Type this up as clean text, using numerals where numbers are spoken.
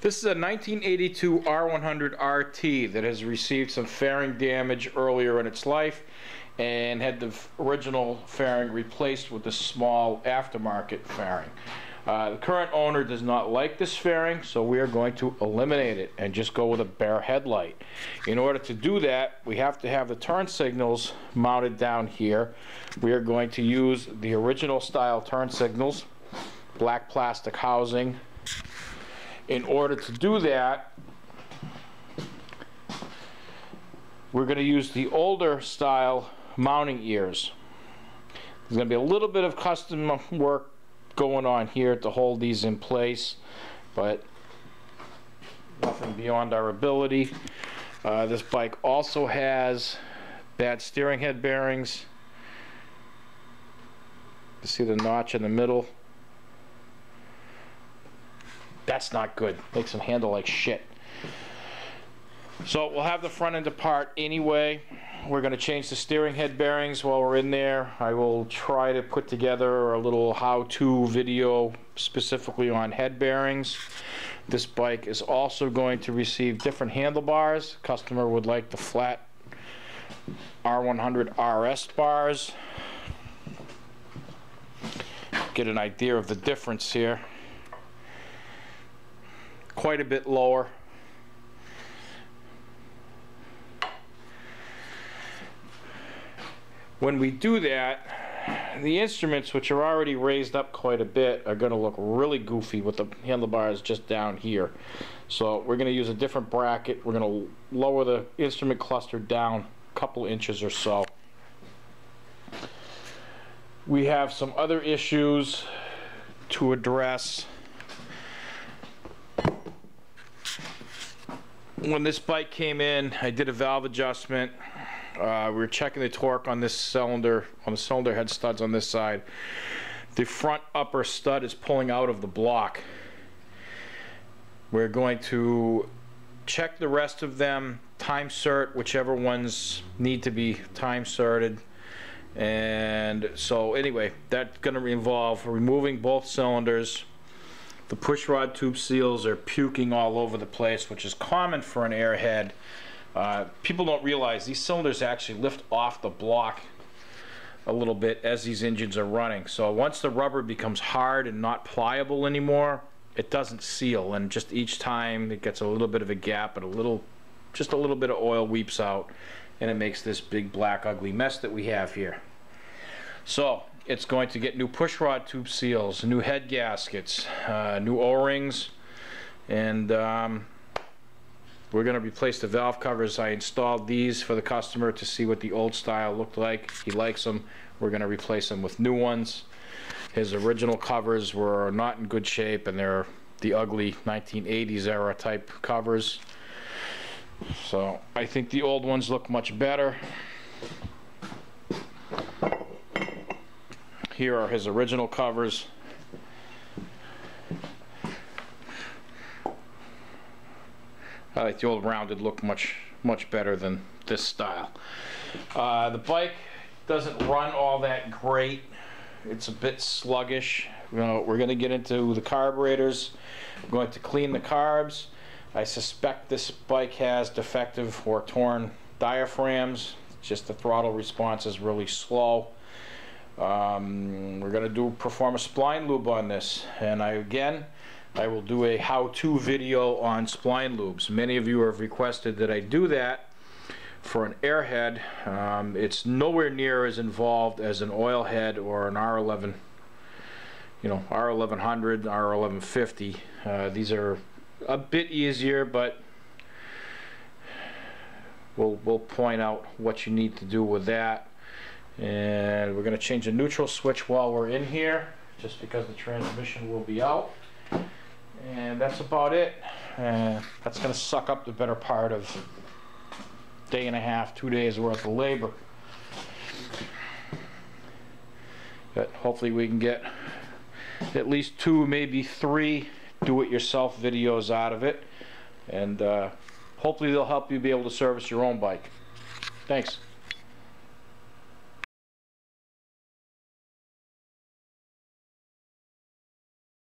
This is a 1982 R100 RT that has received some fairing damage earlier in its life and had the original fairing replaced with a small aftermarket fairing. The current owner does not like this fairing, so we are going to eliminate it and just go with a bare headlight. In order to do that, we have to have the turn signals mounted down here. We are going to use the original style turn signals, black plastic housing. In order to do that, we're going to use the older style mounting ears. There's going to be a little bit of custom work going on here to hold these in place, but nothing beyond our ability. This bike also has bad steering head bearings. You see the notch in the middle? That's not good. Makes them handle like shit. So we'll have the front end apart anyway. We're going to change the steering head bearings while we're in there. I will try to put together a little how-to video specifically on head bearings. This bike is also going to receive different handlebars. Customer would like the flat R100 RS bars. Get an idea of the difference here. Quite a bit lower. When we do that, the instruments, which are already raised up quite a bit, are going to look really goofy with the handlebars just down here. So we're going to use a different bracket. We're going to lower the instrument cluster down a couple inches or so. We have some other issues to address. When this bike came in, I did a valve adjustment. We were checking the torque on this cylinder, on the cylinder head studs on this side. The front upper stud is pulling out of the block. We're going to check the rest of them, time cert whichever ones need to be time certed. And so anyway, that's going to involve removing both cylinders. The push rod tube seals are puking all over the place, which is common for an airhead. People don't realize these cylinders actually lift off the block a little bit as these engines are running. So once the rubber becomes hard and not pliable anymore, it doesn't seal, and just each time it gets a little bit of a gap and just a little bit of oil weeps out, and it makes this big black ugly mess that we have here. So it's going to get new push rod tube seals, new head gaskets, new O-rings, and we're going to replace the valve covers. I installed these for the customer to see what the old style looked like. He likes them. We're going to replace them with new ones. His original covers were not in good shape, and they're the ugly 1980s era type covers. So I think the old ones look much better. Here are his original covers. I like the old rounded look much better than this style. The bike doesn't run all that great. It's a bit sluggish. We're going to get into the carburetors. We're going to clean the carbs. I suspect this bike has defective or torn diaphragms. Just the throttle response is really slow. We're going to perform a spline lube on this, and I will do a how-to video on spline lubes. Many of you have requested that I do that for an airhead. It's nowhere near as involved as an oil head or an R11, R1100, R1150. These are a bit easier, but we'll point out what you need to do with that. And we're going to change the neutral switch while we're in here, just because the transmission will be out. And that's about it. That's going to suck up the better part of a day and a half, 2 days worth of labor. But hopefully we can get at least 2, maybe 3 do-it-yourself videos out of it. And hopefully they'll help you be able to service your own bike. Thanks.